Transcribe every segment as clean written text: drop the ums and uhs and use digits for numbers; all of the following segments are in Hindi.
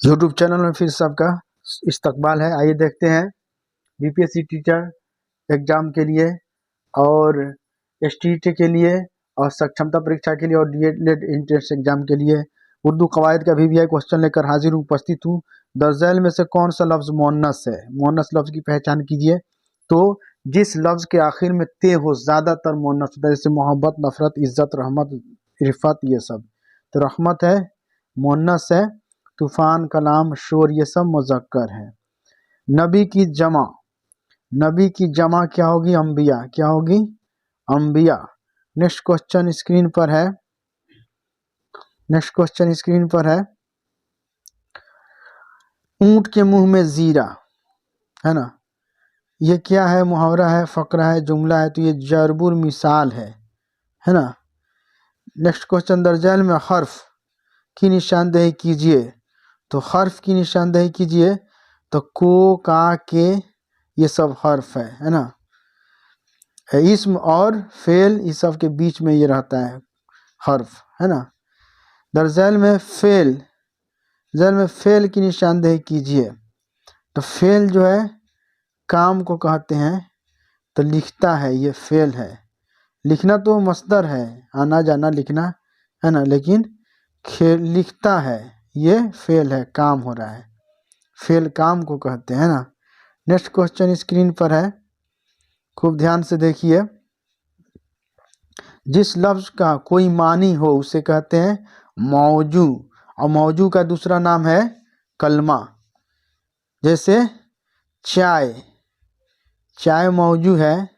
यूट्यूब चैनल में फिर सबका इस्तकबाल है। आइए देखते हैं बीपीएससी टीचर एग्ज़ाम के लिए और एसटीईटी के लिए और सक्षमता परीक्षा के लिए और डीएलएड एंट्रेंस एग्जाम के लिए उर्दू कवायद का VVI क्वेश्चन लेकर हाजिर हूँ, उपस्थित हूँ। दर्जैल में से कौन सा लफ्ज़ मुअन्नस है? मुअन्नस लफ्ज़ की पहचान कीजिए। तो जिस लफ्ज़ के आखिर में ते हो ज़्यादातर मुअन्नस होता है, जैसे मोहब्बत, नफ़रत, इज़्ज़त, रहमत, रिफ़त, ये सब। तो रहमत है, मुअन्नस है। तूफ़ान, कलाम, शोर, ये सब मुज़क्कर है। नबी की जमा, नबी की जमा क्या होगी? अंबिया। क्या होगी? अंबिया। नेक्स्ट क्वेश्चन स्क्रीन पर है। नेक्स्ट क्वेश्चन स्क्रीन पर है। ऊंट के मुंह में जीरा, है ना? ये क्या है? मुहावरा है, फकरा है, जुमला है? तो ये जरबुर मिसाल है ना? नेक्स्ट क्वेश्चन दर्जैल में हर्फ की निशानदेही कीजिए। तो हर्फ की निशानदेही कीजिए। तो को, का, के, ये सब हर्फ है ना? इस्म और फेल इस सब के बीच में ये रहता है हर्फ, है ना? दर्जैल में फेल, जैल में फेल की निशानदेही कीजिए। तो फेल जो है काम को कहते हैं, तो लिखता है, ये फेल है। लिखना तो मस्दर है, आना जाना लिखना, है ना? लेकिन लिखता है, ये फेल है, काम हो रहा है। फेल काम को कहते हैं ना? नेक्स्ट क्वेश्चन स्क्रीन पर है, खूब ध्यान से देखिए। जिस लफ्ज़ का कोई मानी हो उसे कहते हैं मौजू, और मौजू का दूसरा नाम है कलमा। जैसे चाय, चाय मौजू है,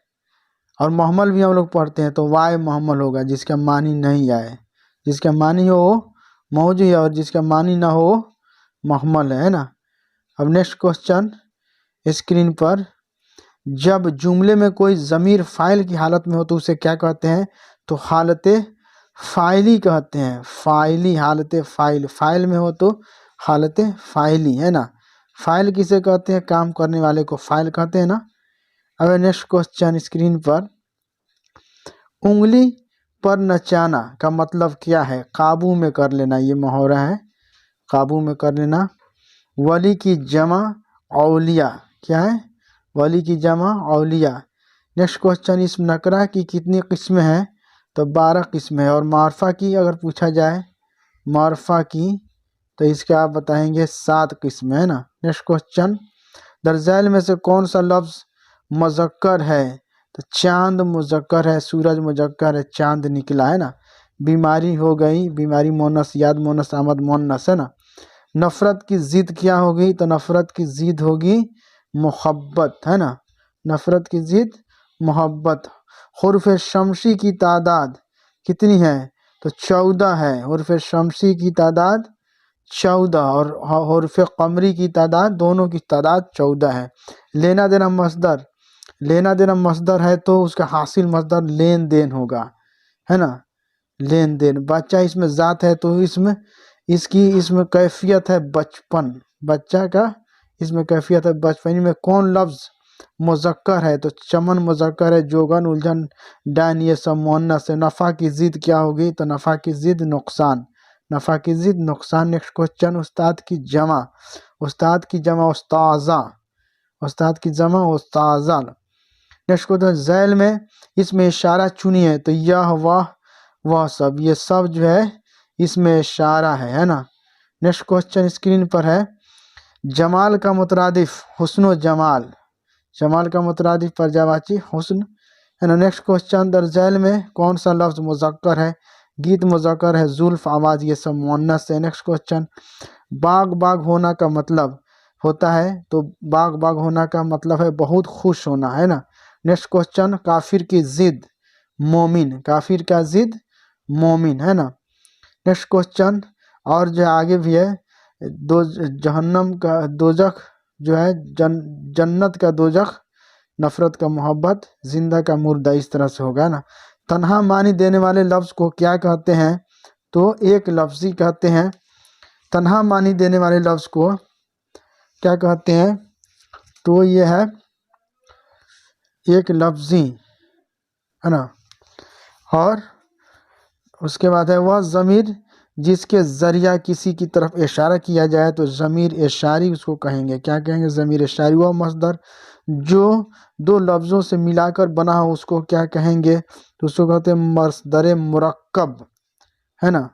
और महमल भी हम लोग पढ़ते हैं, तो वाय महमल होगा जिसका मानी नहीं आए। जिसका मानी हो मौजू है, और जिसका मानी ना हो महमल है ना? अब नेक्स्ट क्वेश्चन स्क्रीन पर, जब जुमले में कोई ज़मीर फ़ाइल की हालत में हो तो उसे क्या कहते हैं? तो हालत फ़ाइली कहते हैं। फ़ाइली, हालत फ़ाइल, फ़ाइल में हो तो हालत फ़ाइली, है ना? फ़ाइल किसे कहते हैं? काम करने वाले को फ़ाइल कहते हैं ना? अब नेक्स्ट क्वेश्चन स्क्रीन पर, उंगली पर नचाना का मतलब क्या है? काबू में कर लेना, ये मुहावरा है, काबू में कर लेना। वली की जमा औलिया, क्या है? वली की जमा औलिया। नेक्स्ट क्वेश्चन, इस नकरा की कितनी किस्में हैं? तो 12 किस्में हैं। और मारफा की अगर पूछा जाए, मारफा की, तो इसके आप बताएंगे 7 किस्में, है ना? नेक्स्ट क्वेश्चन, दर्जैल में से कौन सा लफ्ज़ मुज़क्कर है? तो चांद मुज़क्कर है, सूरज मुज़क्कर है, चांद निकला, है ना? बीमारी हो गई, बीमारी मुअन्नस, याद मुअन्नस, आमद मुअन्नस, है ना? नफ़रत की ज़िद क्या होगी? तो नफ़रत की ज़िद होगी मोहब्बत, है ना? नफ़रत की ज़िद मोहब्बत। हुर्फ़ शमसी की तादाद कितनी है? तो 14 है। हुर्फ़ शमसी की तादाद 14, और हुर्फ़ क़मरी की तादाद, दोनों की तादाद 14 है। लेना देना मस्दर, लेना देना मस्दर है तो उसका हासिल मस्दर लेन देन होगा, है ना? लेन देन। बच्चा इसमें ज़ात है तो इसमें इसकी इसमें कैफियत है बचपन, बच्चा का इसमें कैफियत है बचपन। में कौन लफ्ज़ मुज़क्कर है? तो चमन मुज़क्कर है, जोगन, उलझन, डायन, ये सब मुअन्नस है। नफ़ा की ज़िद क्या होगी? तो नफ़ा की ज़िद नुकसान, नफ़ा की ज़िद नुकसान। नेक्स्ट क्वेश्चन, उस्ताद की जमा, उस्ताद की जमा उस्ताज़ा, उस्ताद की जमा उस्ताज़ा। नेक्स्ट क्वेश्चन, ज़ैल में इसमें इशारा चुनिए। तो यह, वह सब, ये सब जो है इसमें इशारा है ना? नेक्स्ट क्वेश्चन स्क्रीन पर है, जमाल का मुतरादिफ हुस्न जमाल, जमाल का मुतरादिफ पर्यायवाची हुस्न, है ना? नेक्स्ट क्वेश्चन, दर्जैल में कौन सा लफ्ज़ मुज़क्कर है? गीत मुज़क्कर है, जुल्फ, आवाज़, ये सब मुअन्नस है। नेक्स्ट क्वेश्चन, बाग बाग होना का मतलब होता है? तो बाग बाग होना का मतलब है बहुत खुश होना, है ना? नेक्स्ट क्वेश्चन, काफिर की ज़िद मोमिन, काफिर का ज़िद मोमिन, है ना? नेक्स्ट क्वेश्चन, और जो आगे भी है, दो जहन्नम का दोजख जो है, जन्नत का दोजख, नफ़रत का मोहब्बत, जिंदा का मुर्दा, इस तरह से होगा ना? तन्हा मानी देने वाले लफ्ज़ को क्या कहते हैं? तो एक लफ्ज़ी कहते हैं। तन्हा मानी देने वाले लफ्ज़ को क्या कहते हैं? तो ये है एक लफ्ज़ी, है ना? और उसके बाद है वह ज़मीर जिसके जरिया किसी की तरफ इशारा किया जाए तो ज़मीर इशारी उसको कहेंगे। क्या कहेंगे? ज़मीर इशारी। वह मसदर जो दो लफ्ज़ों से मिलाकर बना हो उसको क्या कहेंगे? तो उसको कहते हैं मसदर मुरक्कब, है ना।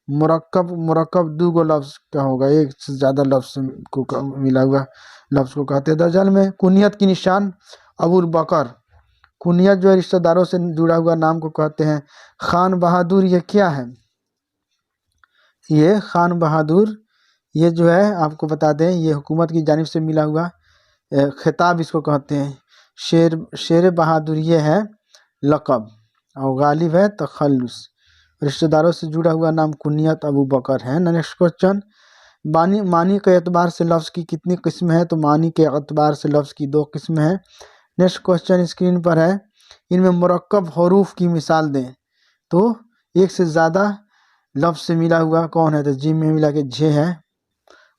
मुरक्कब, मुरक्कब दो गो लफ्ज़ का होगा, एक से ज़्यादा लफ्ज़ को मिला हुआ लफ्ज़ को कहते हैं। दरअसल में कुनियत की निशान अबुल बकर, कुनियत जो है रिश्तेदारों से जुड़ा हुआ नाम को कहते हैं। खान बहादुर ये क्या है? ये खान बहादुर ये जो है आपको बता दें, ये हुकूमत की जानिब से मिला हुआ खिताब इसको कहते हैं। शेर बहादुर ये है लक़ब, और गालिब है तखल्लुस। रिश्तेदारों से जुड़ा हुआ नाम कुनियत अबू बकर है। नेक्स्ट क्वेश्चन, मानी के एतबार से लफ्ज़ की कितनी किस्म है? तो मानी के एतबार से लफ्ज़ की 2 किस्म है। नेक्स्ट क्वेश्चन स्क्रीन पर है, इनमें मुरक्कब हरूफ की मिसाल दें। तो एक से ज़्यादा लफ्ज़ से मिला हुआ कौन है? तो जिम में मिला के झे है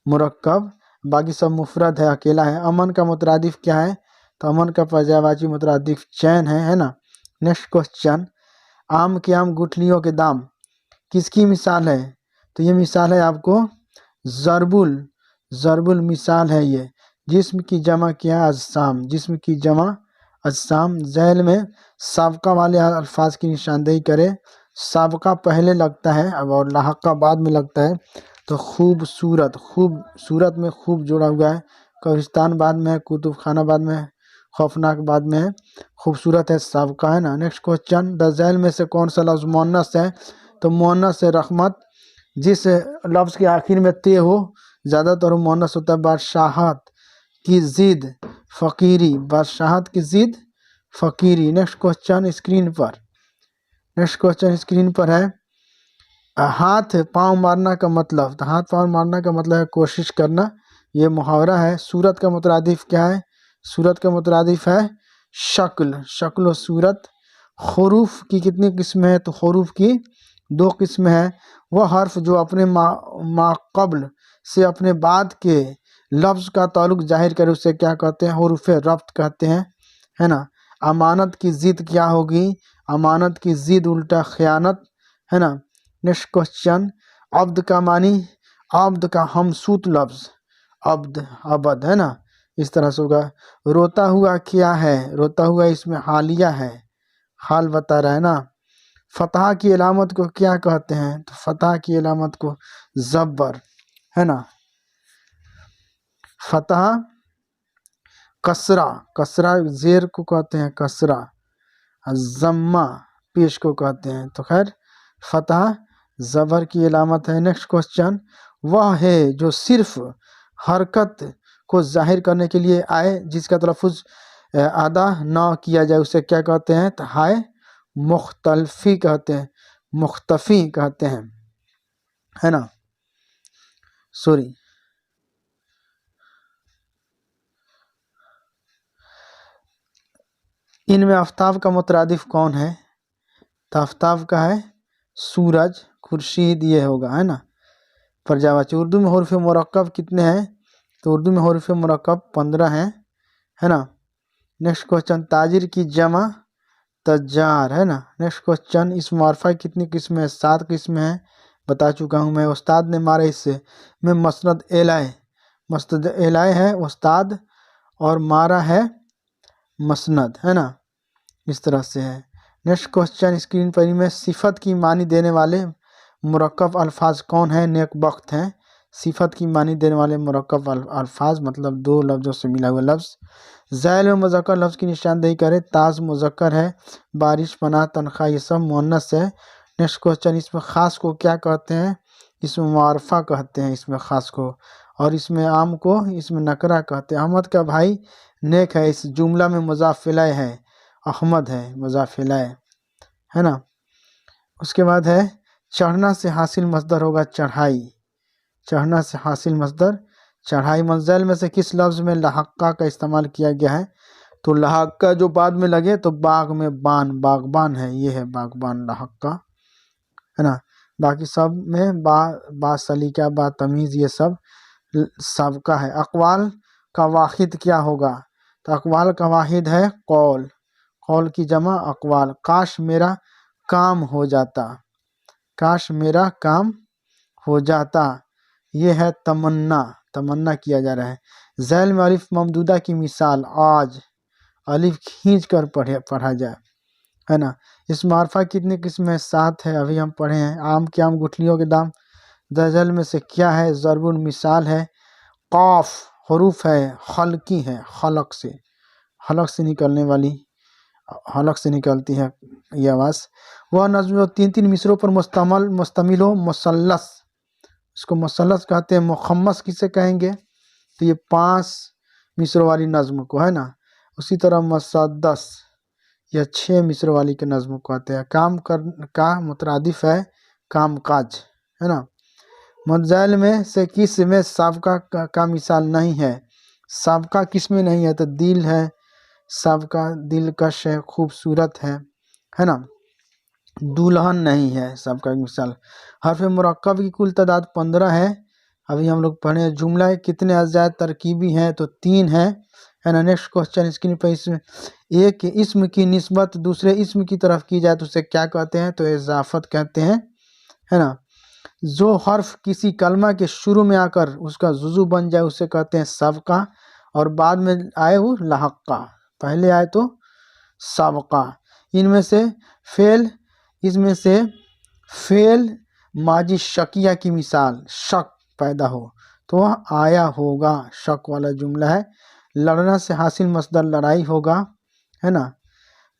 मुरक्कब, बाकी सब मुफरद है, अकेला है। अमन का मुतरादिफ क्या है? तो अमन का पर्यायवाची मुतरादिफ चैन है ना। नेक्स्ट क्वेश्चन, आम के आम गुठलियों के दाम किसकी मिसाल है? तो ये मिसाल है आपको ज़रबुल, ज़रबुल मिसाल है ये। जिस्म की जमा क्या? अजसाम, जिस्म की जमा अजसाम। ज़ैल में साबका वाले अल्फाज की निशानदेही करें। साबका पहले लगता है अब और लाहका बाद में लगता है। तो खूबसूरत, खूबसूरत में खूब जोड़ा हुआ है। कब्रिस्तान बाद में है, कुतुब खाना बाद में है, खौफनाक बाद में है, खूबसूरत है साबका, है ना। नेक्स्ट क्वेश्चन, द ज़ैल में से कौन सा लफ्ज़ मुअन्नस है? तो मुअन्नस है रहमत। जिस लफ्ज़ के आखिर में ते हो ज़्यादातर मुअन्नस होता है। बादशाहत की ज़िद फ़कीरी, बादशाहत की ज़िद फ़कीरी। नेक्स्ट क्वेश्चन स्क्रीन पर, नेक्स्ट क्वेश्चन स्क्रीन पर है, हाथ पाँव मारना का मतलब। तो हाथ पाँव मारना का मतलब है कोशिश करना, ये मुहावरा है। सूरत का मुतरादिफ क्या है? सूरत का मुतरादिफ है शक्ल, शक्ल व सूरत। हरूफ की कितनी किस्में हैं? तो हरूफ की 2 किस्में हैं। वह हर्फ जो अपने माक़ब्ल से अपने बाद के लफ्ज़ का ताल्लुक जाहिर करे उसे क्या कहते हैं? हरूफ रब्त कहते हैं, है ना। अमानत की ज़िद क्या होगी? अमानत की ज़िद उल्टा ख़यानत, है ना। नेक्स्ट क्वेश्चन, अब्द का मानी, अब्द का हमसूत लफ्ज़ अब्द, अबद, है ना, इस तरह से होगा। रोता हुआ क्या है? रोता हुआ इसमें हालिया है, हाल बता रहा है ना। फतहा की अलामत को क्या कहते हैं? तो फतहा की अलामत को ज़ब्बर, है ना। फतहा, कसरा, कसरा ज़ेर को कहते हैं कसरा, ज़म्मा पेश को कहते हैं। तो खैर फतहा ज़बर की अलामत है। नेक्स्ट क्वेश्चन, वह है जो सिर्फ हरकत को जाहिर करने के लिए आए जिसका तलफ़ुज़ अदा ना किया जाए उसे क्या कहते हैं? तो हाय मुख्तलफ़ी कहते हैं, मुख्तफ़ी कहते हैं, है ना। सॉरी, इनमें आफ्ताब का मुतरादिफ कौन है? तो आफ्ताब का है सूरज, खुर्शीद, ये होगा, है ना। पर्यायवाची। उर्दू में हुरूफ मुरक्कब कितने हैं? तो उर्दू में हुरूफ मुरक्कब 15 हैं, है ना। नेक्स्ट क्वेश्चन, ताजिर की जमा तज्जार, है ना। नेक्स्ट क्वेश्चन, इस मारफा की कितनी किस्में हैं? 7 किस्में हैं, बता चुका हूँ मैं। उस्ताद ने मारा इससे में मसनद एलाए, मसनद एलाए है उस्ताद और मारा है मसनद, है ना, इस तरह से है। नेक्स्ट क्वेश्चन स्क्रीन पर में सिफत की मानी देने वाले मुरक्कब अल्फाज कौन है? नेकबख्त हैं। सिफत की मानी देने वाले मुरक्कब अल्फाज मतलब 2 लफ्ज़ों से मिला हुआ लफ्ज़। ज़ैल में मुज़क्कर लफ्ज़ की निशानदेही करें। ताज मुज़क्कर है, बारिश, पनाह, तनख्वाह ये सब मुअन्नस है। नेक्स्ट क्वेश्चन, इसमें ख़ास को क्या कहते हैं? इसमें मारफा कहते हैं इसमें ख़ास को, और इसमें आम को इसमें नकरा कहते हैं। अहमद का भाई नेक है, इस जुमला में मुज़ाफ़ इलैह है, अहमद है मुज़ाफ़ इलैह, है ना। उसके बाद है चढ़ना से हासिल मसदर होगा चढ़ाई, चढ़ना से हासिल मसदर चढ़ाई। मंज़िल में से किस लफ्ज़ में लहक्का का इस्तेमाल किया गया है? तो लहक्का जो बाद में लगे तो बाग में बान, बागबान है, ये है बागबान लहक्का, है ना। बाकी सब में बा सलीका, बा तमीज़ ये सब सबका है। अक़वाल का वाहिद क्या होगा? तो अक़वाल का वाहिद है कौल, कौल की जमा अक़वाल। काश मेरा काम हो जाता, काश मेरा काम हो जाता। ये है तमन्ना, तमन्ना किया जा रहा है। झैल में अलिफ ममदूदा की मिसाल, आज अलिफ खींच कर पढ़ा जाए, है ना। इस मार्फा कितने किस्म है? 7 है, अभी हम पढ़े हैं। आम के आम गुठलियों के दाम, दजल में से क्या है? ज़रबुल मिसाल है। कॉफ हरूफ है, हल्की है, हलक से निकलने वाली, हलक से निकलती है ये आवाज़। वह नज़्म 3-3 मिसरों पर मुश्तमिल हो, मुसल्लस, इसको मुसल्लस कहते हैं। मुखम्मस किसे कहेंगे? तो ये 5 मिसरों वाली नज़्म को, है ना। उसी तरह मुसद्दस, यह 6 मिसरों वाली के नज़्म को कहते हैं। काम कर का मुतरादिफ है कामकाज, है ना। मज़ैल में से किस में साबका का मिसाल नहीं है? साबका किस में नहीं है? तो दिल है, साबका दिलकश है, खूबसूरत है ना। दुल्हन नहीं है सबका मिसाल। हर्फ मुरक्कब की कुल तादाद 15 है, अभी हम लोग पढ़े। जुमला कितने अज़ायद तरकीबी हैं? तो 3 है ना। नेक्स्ट क्वेश्चन स्क्रीन पर, इसमें एक इस्म की निस्बत दूसरे इस्म की तरफ की जाए तो उसे क्या कहते हैं? तो इजाफत कहते हैं, है ना। जो हर्फ किसी कलमा के शुरू में आकर उसका जुजू बन जाए उसे कहते हैं सबका, और बाद में आए वो लहक्का, पहले आए तो सबका। इनमें से फेल, इसमें से फेल माजी शकिया की मिसाल, शक पैदा हो तो वह आया होगा, शक वाला जुमला है। लड़ना से हासिल मसदर लड़ाई होगा, है ना।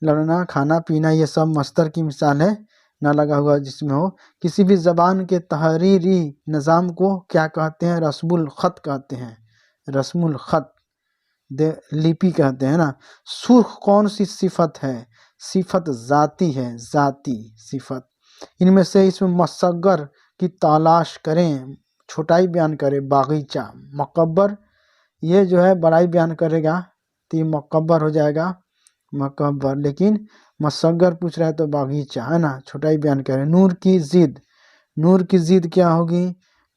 लड़ना, खाना पीना, ये सब मसदर की मिसाल है, ना लगा हुआ जिसमें हो। किसी भी ज़बान के तहरीरी निज़ाम को क्या कहते हैं? रस्मुल ख़त कहते हैं, रस्मुल ख़त, लिपि कहते हैं ना। सुर्ख कौन सी सिफत है? सिफत ज़ाती है, ज़ाती सिफत। इनमें से इसमें मसगर की तलाश करें, छोटाई बयान करें, बागीचा। मकबर, ये जो है बड़ाई बयान करेगा तो ये मकबर हो जाएगा, मकबर। लेकिन मसगर पूछ रहा है तो बागीचा, है ना, छोटाई बयान करें। नूर की ज़िद, नूर की ज़िद क्या होगी?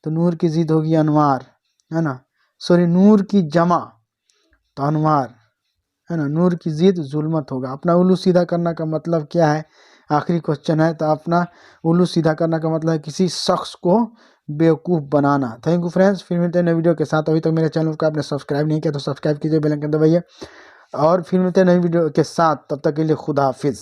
तो नूर की ज़िद होगी अनवार, है ना। सॉरी, नूर की जमा तो अनवार, है ना। नूर की ज़िद जुल्मत होगा। अपना उल्लू सीधा करना का मतलब क्या है? आखिरी क्वेश्चन है, तो अपना उल्लू सीधा करना का मतलब है किसी शख्स को बेवकूफ़ बनाना। थैंक यू फ्रेंड्स, फिर मिलते हैं नए वीडियो के साथ। अभी तक मेरे चैनल को आपने सब्सक्राइब नहीं किया तो सब्सक्राइब कीजिए, बेल आइकन दबाइए, और फिर मिलते हैं नई वीडियो के साथ। तब तक के लिए खुदा हाफिज़।